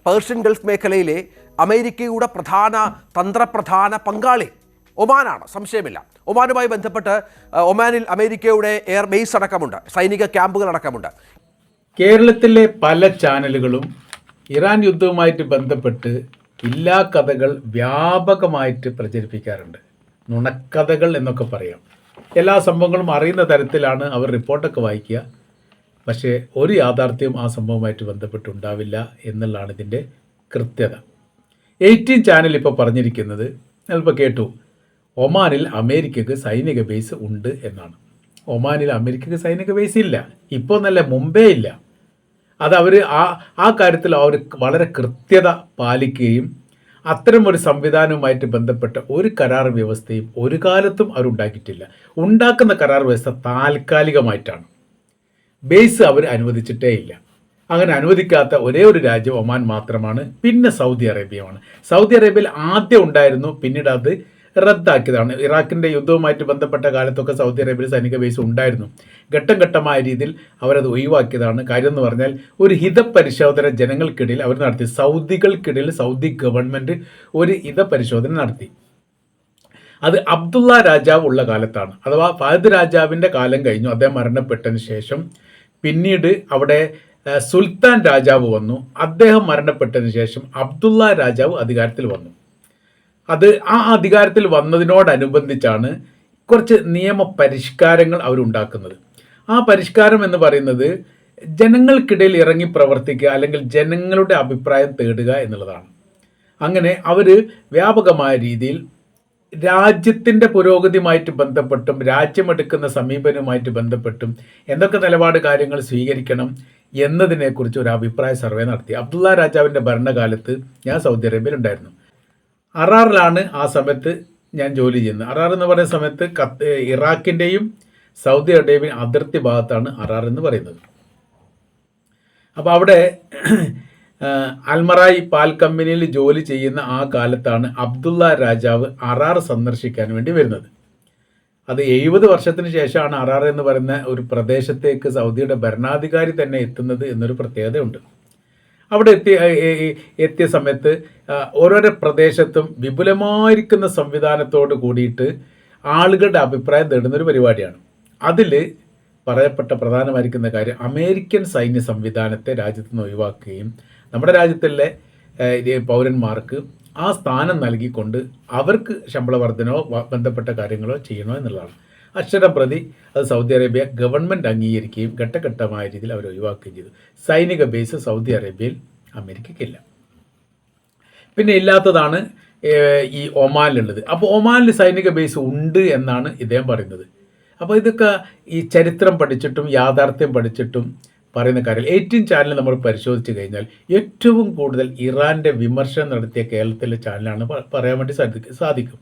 Persian Gulf മേഖലയിലെ അമേരിക്കയുടെ തന്ത്രപ്രധാന പങ്കാളി ഒമാനാണ്, സംശയമില്ല. ഒമാനുമായി ബന്ധപ്പെട്ട് ഒമാനിൽ അമേരിക്കയുടെ എയർ ബേസ് അടക്കമുണ്ട്, സൈനിക ക്യാമ്പുകൾ അടക്കമുണ്ട്. കേരളത്തിലെ പല ചാനലുകളും ഇറാൻ യുദ്ധവുമായിട്ട് ബന്ധപ്പെട്ട് ഇല്ലാ കഥകൾ വ്യാപകമായിട്ട് പ്രചരിപ്പിക്കാറുണ്ട്. നുണക്കഥകൾ എന്നൊക്കെ പറയാം. എല്ലാ സംഭവങ്ങളും അറിയുന്ന തരത്തിലാണ് അവർ റിപ്പോർട്ടൊക്കെ വായിക്കുക. പക്ഷേ ഒരു യാഥാർത്ഥ്യവും ആ സംഭവവുമായിട്ട് ബന്ധപ്പെട്ടുണ്ടാവില്ല എന്നുള്ളതാണ് ഇതിൻ്റെ കൃത്യത. 18 ചാനൽ ഇപ്പോൾ പറഞ്ഞിരിക്കുന്നത് ഞാനിപ്പോൾ കേട്ടു, ഒമാനിൽ അമേരിക്കക്ക് സൈനിക ബേസ് ഉണ്ട് എന്നാണ്. ഒമാനിൽ അമേരിക്കക്ക് സൈനിക ബേസ് ഇല്ല, ഇപ്പോൾ നല്ല മുമ്പേ ഇല്ല. അത് അവർ ആ കാര്യത്തിൽ അവർ വളരെ കൃത്യത പാലിക്കുകയും അത്തരം ഒരു സംവിധാനവുമായിട്ട് ബന്ധപ്പെട്ട ഒരു കരാർ വ്യവസ്ഥയും ഒരു കാലത്തും അവർ ഉണ്ടാക്കിയിട്ടില്ല. ഉണ്ടാക്കുന്ന കരാർ വ്യവസ്ഥ താൽക്കാലികമായിട്ടാണ്. ബേസ് അവർ അനുവദിച്ചിട്ടേ ഇല്ല. അങ്ങനെ അനുവദിക്കാത്ത ഒരേ ഒരു രാജ്യം ഒമാൻ മാത്രമാണ്. പിന്നെ സൗദി അറേബ്യയാണ്. സൗദി അറേബ്യയിൽ ആദ്യം ഉണ്ടായിരുന്നു, പിന്നീട് അത് റദ്ദാക്കിയതാണ്. ഇറാഖിൻ്റെ യുദ്ധവുമായിട്ട് ബന്ധപ്പെട്ട കാലത്തൊക്കെ സൗദി അറേബ്യയിൽ സൈനിക ബേസ് ഉണ്ടായിരുന്നു. ഘട്ടം ഘട്ടമായ രീതിയിൽ അവരത് ഒഴിവാക്കിയതാണ്. കാര്യം എന്ന് പറഞ്ഞാൽ ഒരു ഹിതപരിശോധന ജനങ്ങൾക്കിടയിൽ അവർ നടത്തി. സൗദികൾക്കിടയിൽ സൗദി ഗവൺമെൻറ് ഒരു ഹിതപരിശോധന നടത്തി. അത് അബ്ദുള്ള രാജാവ് ഉള്ള കാലത്താണ്. അഥവാ ഫഹദ് രാജാവിൻ്റെ കാലം കഴിഞ്ഞു, അദ്ദേഹം മരണപ്പെട്ടതിന് ശേഷം. പിന്നീട് അവിടെ സുൽത്താൻ രാജാവ് വന്നു. അദ്ദേഹം മരണപ്പെട്ടതിന് ശേഷം അബ്ദുള്ള രാജാവ് അധികാരത്തിൽ വന്നു. അത് ആ അധികാരത്തിൽ വന്നതിനോടനുബന്ധിച്ചാണ് കുറച്ച് നിയമ പരിഷ്കാരങ്ങൾ അവരുണ്ടാക്കുന്നത്. ആ പരിഷ്കാരം എന്ന് പറയുന്നത് ജനങ്ങൾക്കിടയിൽ ഇറങ്ങി പ്രവർത്തിക്കുക, അല്ലെങ്കിൽ ജനങ്ങളുടെ അഭിപ്രായം തേടുക എന്നുള്ളതാണ്. അങ്ങനെ അവർ വ്യാപകമായ രീതിയിൽ രാജ്യത്തിൻ്റെ പുരോഗതിയുമായിട്ട് ബന്ധപ്പെട്ടും രാജ്യമെടുക്കുന്ന സമീപനവുമായിട്ട് ബന്ധപ്പെട്ടും എന്തൊക്കെ നിലപാട് കാര്യങ്ങൾ സ്വീകരിക്കണം എന്നതിനെക്കുറിച്ച് ഒരു അഭിപ്രായ സർവേ നടത്തി. അബ്ദുള്ള രാജാവിൻ്റെ ഭരണകാലത്ത് ഞാൻ സൗദി അറേബ്യയിൽ ഉണ്ടായിരുന്നു. അറാറിലാണ് ആ സമയത്ത് ഞാൻ ജോലി ചെയ്യുന്നത്. അറാർ എന്ന് പറയുന്ന സമയത്ത് ഇറാഖിൻ്റെയും സൗദി അറേബ്യൻ അതിർത്തി ഭാഗത്താണ് അറാർ എന്ന് പറയുന്നത്. അപ്പോൾ അവിടെ അൽമറായി പാൽ കമ്പനിയിൽ ജോലി ചെയ്യുന്ന ആ കാലത്താണ് അബ്ദുള്ള രാജാവ് അറാർ സന്ദർശിക്കാൻ വേണ്ടി വരുന്നത്. അത് 70 വർഷത്തിന് ശേഷമാണ് അറാർ എന്ന് പറയുന്ന ഒരു പ്രദേശത്തേക്ക് സൗദിയുടെ ഭരണാധികാരി തന്നെ എത്തുന്നത് എന്നൊരു പ്രത്യേകതയുണ്ട്. അവിടെ എത്തിയ സമയത്ത് ഓരോരോ പ്രദേശത്തും വിപുലമായിരിക്കുന്ന സംവിധാനത്തോട് കൂടിയിട്ട് ആളുകളുടെ അഭിപ്രായം തേടുന്നൊരു പരിപാടിയാണ്. അതിൽ പറയപ്പെട്ട പ്രധാനമായിരിക്കുന്ന കാര്യം അമേരിക്കൻ സൈന്യ സംവിധാനത്തെ രാജ്യത്ത് നിന്ന് ഒഴിവാക്കുകയും നമ്മുടെ രാജ്യത്തിലെ പൗരന്മാർക്ക് ആ സ്ഥാനം നൽകിക്കൊണ്ട് അവർക്ക് ശമ്പള വർധനയോ ബന്ധപ്പെട്ട കാര്യങ്ങളോ ചെയ്യണോ എന്നുള്ളതാണ്. അക്ഷരം പ്രതി അത് സൗദി അറേബ്യ ഗവൺമെൻറ് അംഗീകരിക്കുകയും ഘട്ടഘട്ടമായ രീതിയിൽ അവർ ഒഴിവാക്കുകയും ചെയ്തു. സൈനിക ബേസ് സൗദി അറേബ്യയിൽ അമേരിക്കയ്ക്കില്ല. പിന്നെ ഇല്ലാത്തതാണ് ഈ ഒമാനിലുള്ളത്. അപ്പോൾ ഒമാനിൽ സൈനിക ബേസ് ഉണ്ട് എന്നാണ് ഇദ്ദേഹം പറയുന്നത്. അപ്പോൾ ഇതൊക്കെ ഈ ചരിത്രം പഠിച്ചിട്ടും യാഥാർത്ഥ്യം പഠിച്ചിട്ടും പറയുന്ന കാര്യം. 18 ചാനൽ നമ്മൾ പരിശോധിച്ച് കഴിഞ്ഞാൽ ഏറ്റവും കൂടുതൽ ഇറാൻ്റെ വിമർശനം നടത്തിയ കേരളത്തിലെ ചാനലാണ് പറയാൻ വേണ്ടി സാധിക്കും.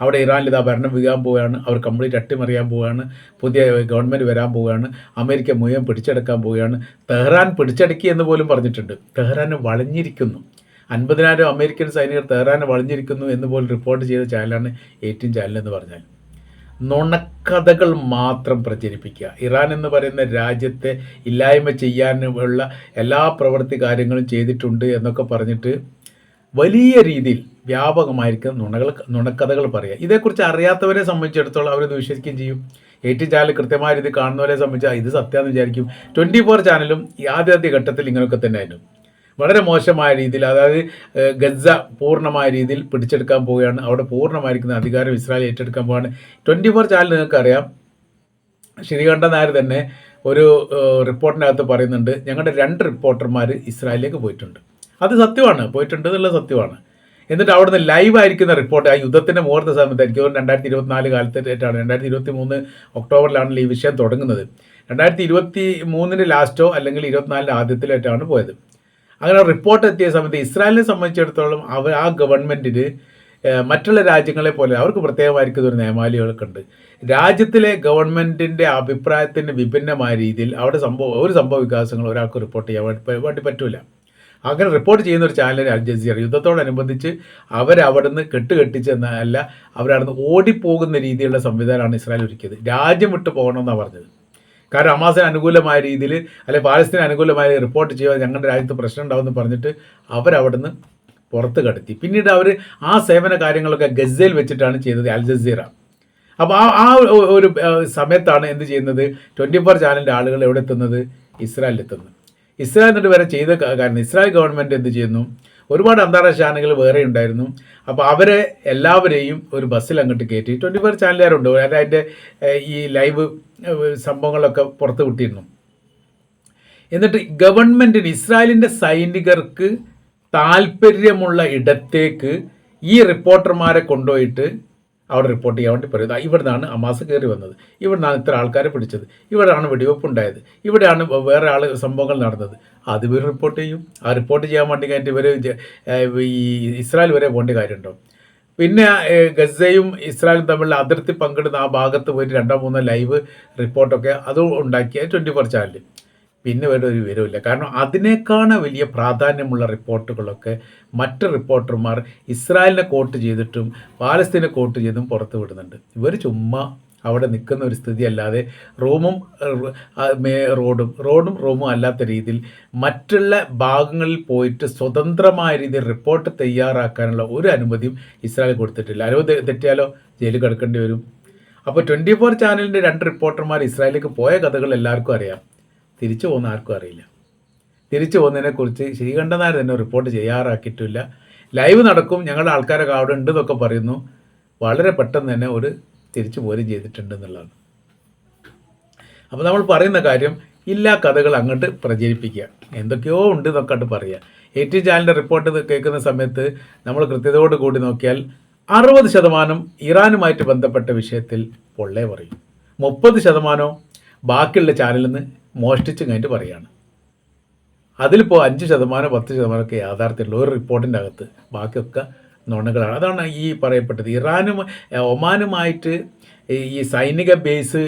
അവിടെ ഇറാനിൽ ഇതാ ഭരണം വീഴാൻ പോവുകയാണ്, അവർ കംപ്ലീറ്റ് അട്ടിമറിയാൻ പോവുകയാണ്, പുതിയ ഗവൺമെൻറ് വരാൻ പോവുകയാണ്, അമേരിക്ക മുഴുവൻ പിടിച്ചെടുക്കാൻ പോവുകയാണ്, തെഹ്റാൻ പിടിച്ചടക്കി എന്ന് പോലും പറഞ്ഞിട്ടുണ്ട്. തെഹ്റാന് വളഞ്ഞിരിക്കുന്നു, 50,000 അമേരിക്കൻ സൈനികർ തെഹ്റാന് വളഞ്ഞിരിക്കുന്നു എന്ന് പോലും റിപ്പോർട്ട് ചെയ്ത ചാനലാണ് 18 ചാനൽ എന്ന് പറഞ്ഞാൽ. നുണക്കഥകൾ മാത്രം പ്രചരിപ്പിക്കുക. ഇറാൻ എന്ന് പറയുന്ന രാജ്യത്തെ ഇല്ലായ്മ ചെയ്യാനുള്ള എല്ലാ പ്രവൃത്തി കാര്യങ്ങളും ചെയ്തിട്ടുണ്ട് എന്നൊക്കെ പറഞ്ഞിട്ട് വലിയ രീതിയിൽ വ്യാപകമായിരിക്കും നുണക്കഥകൾ പറയുക. ഇതേക്കുറിച്ച് അറിയാത്തവരെ സംബന്ധിച്ചിടത്തോളം അവരത് വിശ്വസിക്കുകയും ചെയ്യും. 18 ചാനൽ കൃത്യമായ രീതി കാണുന്നവരെ സംബന്ധിച്ച് ഇത് സത്യമാണെന്ന് വിചാരിക്കും. 24 ചാനലും ആദ്യ ഘട്ടത്തിൽ ഇങ്ങനെയൊക്കെ തന്നെ ആയിരുന്നു. വളരെ മോശമായ രീതിയിൽ, അതായത് ഗസ പൂർണ്ണമായ രീതിയിൽ പിടിച്ചെടുക്കാൻ പോവുകയാണ്, അവിടെ പൂർണ്ണമായിരിക്കുന്ന അധികാരം ഇസ്രായേൽ ഏറ്റെടുക്കാൻ പോവുകയാണ്. 24 ചാനൽ നിങ്ങൾക്കറിയാം, ശ്രീകണ്ഠൻ നായർ തന്നെ ഒരു റിപ്പോർട്ടിനകത്ത് പറയുന്നുണ്ട്, ഞങ്ങളുടെ 2 റിപ്പോർട്ടർമാർ ഇസ്രായേലിലേക്ക് പോയിട്ടുണ്ട്. അത് സത്യമാണ്, പോയിട്ടുണ്ട് എന്നുള്ളത് സത്യമാണ്. എന്നിട്ട് അവിടുന്ന് ലൈവായിരിക്കുന്ന റിപ്പോർട്ട് ആ യുദ്ധത്തിൻ്റെ മുഹൂർത്ത സമയത്ത് എനിക്ക് 2024 കാലത്തേറ്റാണ്, 2023 ഒക്ടോബറിലാണല്ലോ ഈ വിഷയം തുടങ്ങുന്നത്. 2023 ലാസ്റ്റോ അല്ലെങ്കിൽ 24 ആദ്യത്തിലായിട്ടാണ് പോയത്. അങ്ങനെ റിപ്പോർട്ട് എത്തിയ സമയത്ത് ഇസ്രായേലിനെ സംബന്ധിച്ചിടത്തോളം ആ ഗവൺമെൻറ്റിന് മറ്റുള്ള രാജ്യങ്ങളെ പോലെ അവർക്ക് പ്രത്യേകമായിരിക്കുന്ന ഒരു നിയമാവലികളൊക്കെ ഉണ്ട്. രാജ്യത്തിലെ ഗവൺമെൻറ്റിൻ്റെ അഭിപ്രായത്തിന് വിഭിന്നമായ രീതിയിൽ അവിടെ ഒരു സംഭവ വികാസങ്ങൾ ഒരാൾക്ക് റിപ്പോർട്ട് ചെയ്യാൻ വേണ്ടി പറ്റില്ല. അങ്ങനെ റിപ്പോർട്ട് ചെയ്യുന്ന ഒരു ചാനൽ അൽ ജസീറ യുദ്ധത്തോടനുബന്ധിച്ച് അവരവിടുന്ന് കെട്ടുകെട്ടിച്ചെന്നല്ല, അവരവിടുന്ന് ഓടിപ്പോകുന്ന രീതിയിലുള്ള സംവിധാനമാണ് ഇസ്രായേൽ ഒരുക്കിയത്. രാജ്യം വിട്ടു പോകണമെന്നാണ് പറഞ്ഞത്. കാരണം ഹമാസിന് അനുകൂലമായ രീതിയിൽ അല്ലെങ്കിൽ പാലസ്തീന് അനുകൂലമായ റിപ്പോർട്ട് ചെയ്യുക ഞങ്ങളുടെ രാജ്യത്ത് പ്രശ്നം ഉണ്ടാവുമെന്ന് പറഞ്ഞിട്ട് അവരവിടുന്ന് പുറത്ത് കടത്തി. പിന്നീട് അവർ ആ സേവന കാര്യങ്ങളൊക്കെ ഗസയിൽ വെച്ചിട്ടാണ് ചെയ്തത്, അൽ ജസീറ. അപ്പോൾ ആ ഒരു സമയത്താണ് എന്ത് ചെയ്യുന്നത്, 24 ചാനലിൻ്റെ ആളുകൾ എവിടെ എത്തുന്നത്, ഇസ്രായേലിലെത്തുന്നത്. ഇസ്രായേൽ എന്നിട്ട് വരെ ചെയ്ത കാരണം ഇസ്രായേൽ ഗവൺമെൻറ് എന്ത് ചെയ്യുന്നു, ഒരുപാട് അന്താരാഷ്ട്ര ചാനലുകൾ വേറെ ഉണ്ടായിരുന്നു. അപ്പോൾ അവരെ എല്ലാവരെയും ഒരു ബസ്സിൽ അങ്ങോട്ട് കയറ്റി 24 ചാനലുകാരുണ്ട്, അതിൻ്റെ ഈ ലൈവ് സംഭവങ്ങളൊക്കെ പുറത്ത് വിട്ടിരുന്നു. എന്നിട്ട് ഗവൺമെൻറ്റിന് ഇസ്രായേലിൻ്റെ സൈനികർക്ക് താല്പര്യമുള്ള ഇടത്തേക്ക് ഈ റിപ്പോർട്ടർമാരെ കൊണ്ടുപോയിട്ട് അവിടെ റിപ്പോർട്ട് ചെയ്യാൻ വേണ്ടി പറയുന്നത്. ഇവിടുന്നാണ് ഹമാസ് കയറി വന്നത്, ഇവിടുന്നാണ് ഇത്ര ആൾക്കാരെ പിടിച്ചത്, ഇവിടെയാണ് വെടിവെപ്പ് ഉണ്ടായത്, ഇവിടെയാണ് വേറെ സംഭവങ്ങൾ നടന്നത്. അത് ഇവർ റിപ്പോർട്ട് ചെയ്യും. ആ റിപ്പോർട്ട് ചെയ്യാൻ വേണ്ടി കഴിഞ്ഞിട്ട് ഇവർ ഈ ഇസ്രായേൽ വരെ പോകേണ്ട കാര്യമുണ്ടോ? പിന്നെ ഗസയും ഇസ്രായേലും തമ്മിലുള്ള അതിർത്തി പങ്കിടുന്ന ആ ഭാഗത്ത് പോയിട്ട് 2-3 ലൈവ് റിപ്പോർട്ടൊക്കെ അതും ഉണ്ടാക്കിയ 24 ചാനൽ. പിന്നെ വേറെ ഒരു വിവരമില്ല. കാരണം അതിനേക്കാണ് വലിയ പ്രാധാന്യമുള്ള റിപ്പോർട്ടുകളൊക്കെ മറ്റ് റിപ്പോർട്ടർമാർ ഇസ്രായേലിനെ കോട്ട് ചെയ്തിട്ടും പാലസ്തീനെ കോട്ട് ചെയ്തും പുറത്ത് വിടുന്നുണ്ട്. ഇവർ ചുമ്മാ അവിടെ നിൽക്കുന്ന ഒരു സ്ഥിതി അല്ലാതെ റൂമും റോഡും അല്ലാത്ത രീതിയിൽ മറ്റുള്ള ഭാഗങ്ങളിൽ പോയിട്ട് സ്വതന്ത്രമായ രീതിയിൽ റിപ്പോർട്ട് തയ്യാറാക്കാനുള്ള ഒരു അനുമതിയും ഇസ്രായേൽ കൊടുത്തിട്ടില്ല. അനുമതി തെറ്റിയാലോ ജയിലിൽ കിടക്കേണ്ടി വരും. അപ്പോൾ 24 ചാനലിൻ്റെ 2 റിപ്പോർട്ടർമാർ ഇസ്രായേലിലേക്ക് പോയ കഥകൾ എല്ലാവർക്കും അറിയാം. തിരിച്ചു പോകുന്ന ആർക്കും അറിയില്ല. തിരിച്ചു പോകുന്നതിനെക്കുറിച്ച് ശ്രീകണ്ഠൻ നായർ തന്നെ റിപ്പോർട്ട് ചെയ്യാറാക്കിയിട്ടില്ല. ലൈവ് നടക്കും, ഞങ്ങളുടെ ആൾക്കാരൊക്കെ അവിടെ ഉണ്ടെന്നൊക്കെ പറയുന്നു. വളരെ പെട്ടെന്ന് തന്നെ ഒരു തിരിച്ചു പോരും ചെയ്തിട്ടുണ്ട് എന്നുള്ളതാണ്. അപ്പോൾ നമ്മൾ പറയുന്ന കാര്യം ഇല്ലാ കഥകൾ അങ്ങോട്ട് പ്രചരിപ്പിക്കുക, എന്തൊക്കെയോ ഉണ്ട് എന്നൊക്കെ അങ്ങോട്ട് പറയുക. AT ചാനലിൻ്റെ റിപ്പോർട്ട് കേൾക്കുന്ന സമയത്ത് നമ്മൾ കൃത്യതയോട് കൂടി നോക്കിയാൽ 60% ഇറാനുമായിട്ട് ബന്ധപ്പെട്ട വിഷയത്തിൽ പൊള്ളേ പറയും, 30% ബാക്കിയുള്ള ചാനലിൽ നിന്ന് മോഷ്ടിച്ച് കഴിഞ്ഞിട്ട് പറയുകയാണ്. അതിലിപ്പോൾ 5%, 10% ഒക്കെ യാഥാർത്ഥ്യമുള്ള ഒരു റിപ്പോർട്ടിൻ്റെ അകത്ത്, ബാക്കിയൊക്കെ നുണകളാണ്. അതാണ് ഈ പറയപ്പെട്ടത്. ഒമാനുമായിട്ട് ഈ സൈനിക ബേസ്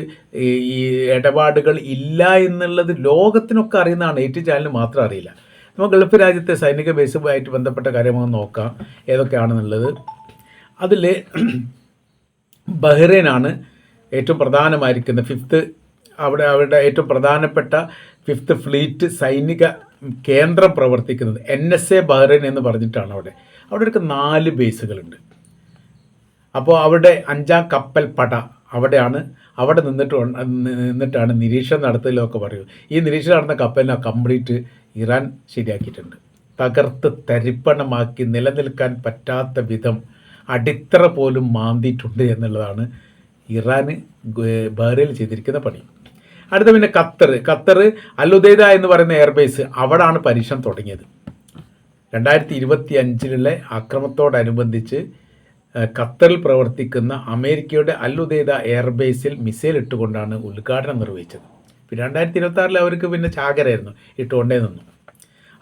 ഈ ഇടപാടുകൾ ഇല്ല എന്നുള്ളത് ലോകത്തിനൊക്കെ അറിയുന്നതാണ്, AT ചാനലിന് മാത്രം അറിയില്ല. നമുക്ക് ഗൾഫ് രാജ്യത്തെ സൈനിക ബേസുമായിട്ട് ബന്ധപ്പെട്ട കാര്യങ്ങൾ നോക്കാം ഏതൊക്കെയാണെന്നുള്ളത്. അതിൽ ബഹ്റൈനാണ് ഏറ്റവും പ്രധാനമായിരിക്കുന്ന അവരുടെ ഏറ്റവും പ്രധാനപ്പെട്ട 5th ഫ്ലീറ്റ് സൈനിക കേന്ദ്രം പ്രവർത്തിക്കുന്നത്. NSA ബഹ്റൈൻ എന്ന് പറഞ്ഞിട്ടാണ് അവിടെ ഒരു 4 ബേസുകളുണ്ട്. അപ്പോൾ അവിടെ 5ാം കപ്പൽ പട അവിടെ നിന്നിട്ടാണ് നിരീക്ഷണം നടത്തലൊക്കെ പറയും. ഈ നിരീക്ഷണം നടന്ന കപ്പലിനെ കംപ്ലീറ്റ് ഇറാൻ ശരിയാക്കിയിട്ടുണ്ട്. തകർത്ത് തരിപ്പണമാക്കി നിലനിൽക്കാൻ പറ്റാത്ത വിധം അടിത്തറ പോലും മാന്തിയിട്ടുണ്ട് എന്നുള്ളതാണ് ഇറാന് ബഹ്റൈനിൽ ചെയ്തിരിക്കുന്ന പണി. അടുത്ത പിന്നെ ഖത്തർ അൽ ഉദൈദ എന്ന് പറയുന്ന എയർബേസ്, അവിടാണ് പരീക്ഷണം തുടങ്ങിയത്. 2025 ആക്രമണത്തോടനുബന്ധിച്ച് ഖത്തറിൽ പ്രവർത്തിക്കുന്ന അമേരിക്കയുടെ അൽ ഉദൈദ എയർബേസിൽ മിസൈൽ ഇട്ടുകൊണ്ടാണ് ഉദ്ഘാടനം നിർവഹിച്ചത്. പിന്നെ 2026 അവർക്ക് പിന്നെ ചാകരായിരുന്നു, ഇട്ടുകൊണ്ടേ നിന്നു.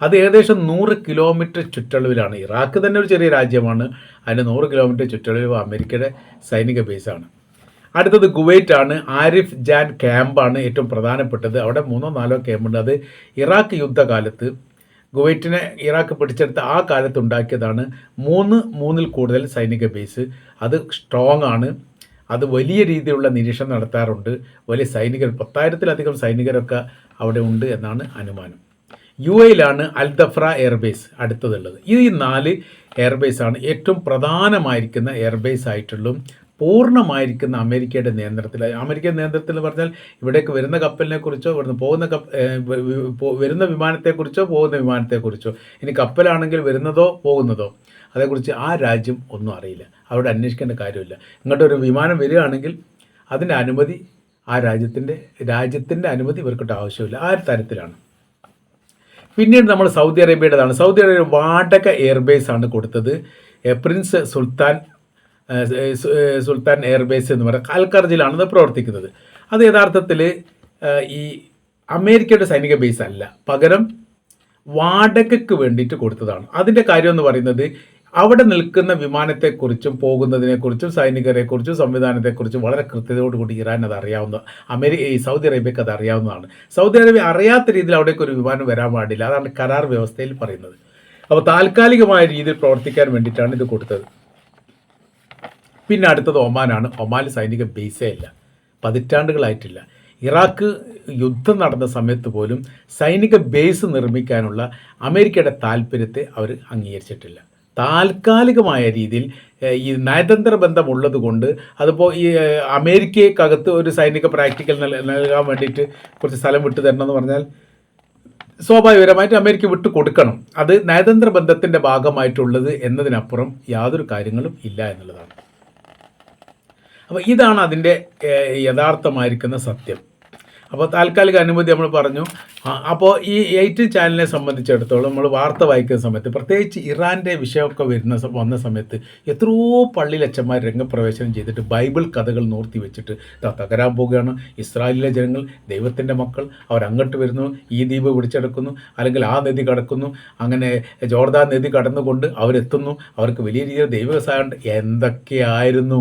അത് ഏകദേശം 100 കിലോമീറ്റർ ചുറ്റളവിലാണ്. ഇറാഖ് തന്നെ ഒരു ചെറിയ രാജ്യമാണ്, അതിന് 100 കിലോമീറ്റർ ചുറ്റളവ് അമേരിക്കയുടെ സൈനിക ബേസാണ്. അടുത്തത് കുവൈറ്റ് ആണ്. ആരിഫ് ജാൻ ക്യാമ്പാണ് ഏറ്റവും പ്രധാനപ്പെട്ടത്. അവിടെ 3-4 ക്യാമ്പുണ്ട്. അത് ഇറാഖ് യുദ്ധകാലത്ത് കുവൈറ്റിനെ ഇറാഖ് പിടിച്ചെടുത്ത ആ കാലത്ത് ഉണ്ടാക്കിയതാണ്. 3-3 കൂടുതൽ സൈനിക ബേസ്. അത് സ്ട്രോങ് ആണ്. അത് വലിയ രീതിയിലുള്ള നിരീക്ഷണം നടത്താറുണ്ട്. വലിയ സൈനികർ 10,000-ലധികം സൈനികരൊക്കെ അവിടെ ഉണ്ട് എന്നാണ് അനുമാനം. UAE Al Dhafra airbase അടുത്തതുള്ളത്. ഈ 4 എയർബേസാണ് ഏറ്റവും പ്രധാനമായിരിക്കുന്ന എയർബേസ് ആയിട്ടുള്ളൂ. പൂർണ്ണമായിരിക്കുന്ന അമേരിക്കയുടെ നിയന്ത്രണത്തിൽ എന്ന് പറഞ്ഞാൽ ഇവിടേക്ക് വരുന്ന കപ്പലിനെ കുറിച്ചോ വരുന്ന വിമാനത്തെക്കുറിച്ചോ പോകുന്ന വിമാനത്തെക്കുറിച്ചോ, ഇനി കപ്പലാണെങ്കിൽ വരുന്നതോ പോകുന്നതോ അതേക്കുറിച്ച് ആ രാജ്യം ഒന്നും അറിയില്ല, അവിടെ അന്വേഷിക്കേണ്ട കാര്യമില്ല. ഇങ്ങോട്ടൊരു വിമാനം വരികയാണെങ്കിൽ അതിൻ്റെ അനുമതി ആ രാജ്യത്തിൻ്റെ അനുമതി ഇവർക്കിട്ട് ആവശ്യമില്ല. ആ ഒരു തരത്തിലാണ്. പിന്നീട് നമ്മൾ സൗദി അറേബ്യയുടേതാണ്. സൗദി അറേബ്യ വാടക എയർബേസ് ആണ് കൊടുത്തത്. പ്രിൻസ് സുൽത്താൻ എയർബേസ് എന്ന് പറയുന്നത് അൽഖർജിലാണ് അത് പ്രവർത്തിക്കുന്നത്. അത് യഥാർത്ഥത്തിൽ ഈ അമേരിക്കയുടെ സൈനിക ബേസ് അല്ല, പകരം വാടകയ്ക്ക് വേണ്ടിയിട്ട് കൊടുത്തതാണ്. അതിൻ്റെ കാര്യം എന്ന് പറയുന്നത് അവിടെ നിൽക്കുന്ന വിമാനത്തെക്കുറിച്ചും പോകുന്നതിനെക്കുറിച്ചും സൈനികരെക്കുറിച്ചും സംവിധാനത്തെക്കുറിച്ചും വളരെ കൃത്യതയോടുകൂടി ഇറാൻ അത് അറിയാവുന്ന, സൗദി അറേബ്യക്ക് അത് അറിയാവുന്നതാണ്. സൗദി അറേബ്യ അറിയാത്ത രീതിയിൽ അവിടേക്ക് ഒരു വിമാനം വരാൻ പാടില്ല, അതാണ് കരാർ വ്യവസ്ഥയിൽ പറയുന്നത്. അപ്പോൾ താൽക്കാലികമായ രീതിയിൽ പ്രവർത്തിക്കാൻ വേണ്ടിയിട്ടാണ് ഇത് കൊടുത്തത്. പിന്നെ അടുത്തത് ഒമാനാണ്. ഒമാനിൽ സൈനിക ബേസേ ഇല്ല, പതിറ്റാണ്ടുകളായിട്ടില്ല. ഇറാഖ് യുദ്ധം നടന്ന സമയത്ത് പോലും സൈനിക ബേസ് നിർമ്മിക്കാനുള്ള അമേരിക്കയുടെ താല്പര്യത്തെ അവർ അംഗീകരിച്ചിട്ടില്ല. താൽക്കാലികമായ രീതിയിൽ ഈ നയതന്ത്ര ബന്ധമുള്ളത് കൊണ്ട് അതിപ്പോൾ ഈ അമേരിക്കക്കകത്ത് ഒരു സൈനിക പ്രാക്ടിക്കൽ നൽകാൻ വേണ്ടിയിട്ട് കുറച്ച് സ്ഥലം വിട്ടു തരണം എന്ന് പറഞ്ഞാൽ സ്വാഭാവികമായിട്ട് അമേരിക്ക വിട്ടു കൊടുക്കണം. അത് നയതന്ത്ര ബന്ധത്തിൻ്റെ ഭാഗമായിട്ടുള്ളത് എന്നതിനപ്പുറം യാതൊരു കാര്യങ്ങളും ഇല്ല എന്നുള്ളതാണ്. അപ്പോൾ ഇതാണ് അതിൻ്റെ യഥാർത്ഥമായിരിക്കുന്ന സത്യം. അപ്പോൾ താൽക്കാലിക അനുമതി നമ്മൾ പറഞ്ഞു. അപ്പോൾ ഈ 8 ചാനലിനെ സംബന്ധിച്ചിടത്തോളം നമ്മൾ വാർത്ത വായിക്കുന്ന സമയത്ത്, പ്രത്യേകിച്ച് ഇറാൻ്റെ വിഷയമൊക്കെ വന്ന സമയത്ത് എത്രയോ പള്ളിയിലച്ചന്മാർ രംഗപ്രവേശനം ചെയ്തിട്ട് ബൈബിൾ കഥകൾ നോർത്തി വെച്ചിട്ട് തകരാൻ പോവുകയാണ്. ഇസ്രായേലിലെ ജനങ്ങൾ ദൈവത്തിൻ്റെ മക്കൾ, അവരങ്ങോട്ട് വരുന്നു, ഈ ദ്വീപ് പിടിച്ചെടുക്കുന്നു, അല്ലെങ്കിൽ ആ നദി കടക്കുന്നു, അങ്ങനെ ജോർദാൻ നദി കടന്നുകൊണ്ട് അവരെത്തുന്നു, അവർക്ക് വലിയ രീതിയിൽ ദൈവസഹായം. എന്തൊക്കെയായിരുന്നു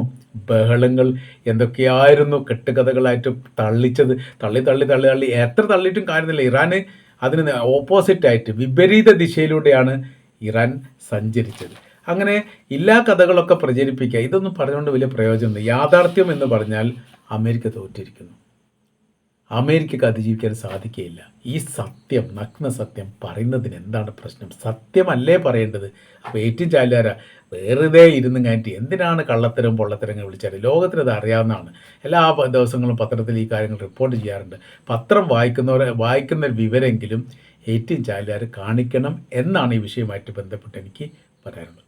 ബഹളങ്ങൾ, എന്തൊക്കെയായിരുന്നു കെട്ടുകഥകളായിട്ട് തള്ളിച്ചത്. തള്ളി എത്ര തള്ളിയിട്ടും കാര്യമില്ല. ഇറാന് അതിന് ഓപ്പോസിറ്റായിട്ട് വിപരീത ദിശയിലൂടെയാണ് ഇറാൻ സഞ്ചരിച്ചത്. അങ്ങനെ എല്ലാ കഥകളൊക്കെ പ്രചരിപ്പിക്കുക, ഇതൊന്നും പറഞ്ഞുകൊണ്ട് വലിയ പ്രയോജനമില്ല. യാഥാർത്ഥ്യം എന്ന് പറഞ്ഞാൽ അമേരിക്ക തോറ്റിരിക്കുന്നു. അമേരിക്കക്ക് അതിജീവിക്കാൻ സാധിക്കുകയില്ല. ഈ സത്യം, നഗ്ന സത്യം പറയുന്നതിന് എന്താണ് പ്രശ്നം? സത്യമല്ലേ പറയേണ്ടത്? അപ്പോൾ ഏറ്റവും ചാലാര വെറുതെ ഇരുന്ന് കഴിഞ്ഞിട്ട് എന്തിനാണ് കള്ളത്തരം പൊള്ളത്തരങ്ങൾ വിളിച്ചാൽ? ലോകത്തിന് അത് അറിയാവുന്നതാണ്. എല്ലാ ദിവസങ്ങളും പത്രത്തിൽ ഈ കാര്യങ്ങൾ റിപ്പോർട്ട് ചെയ്യാറുണ്ട്. പത്രം വായിക്കുന്ന വിവരെങ്കിലും ഏറ്റവും ചാലാർ കാണിക്കണം എന്നാണ് ഈ വിഷയവുമായിട്ട് ബന്ധപ്പെട്ട് എനിക്ക് പറയാനുള്ളത്.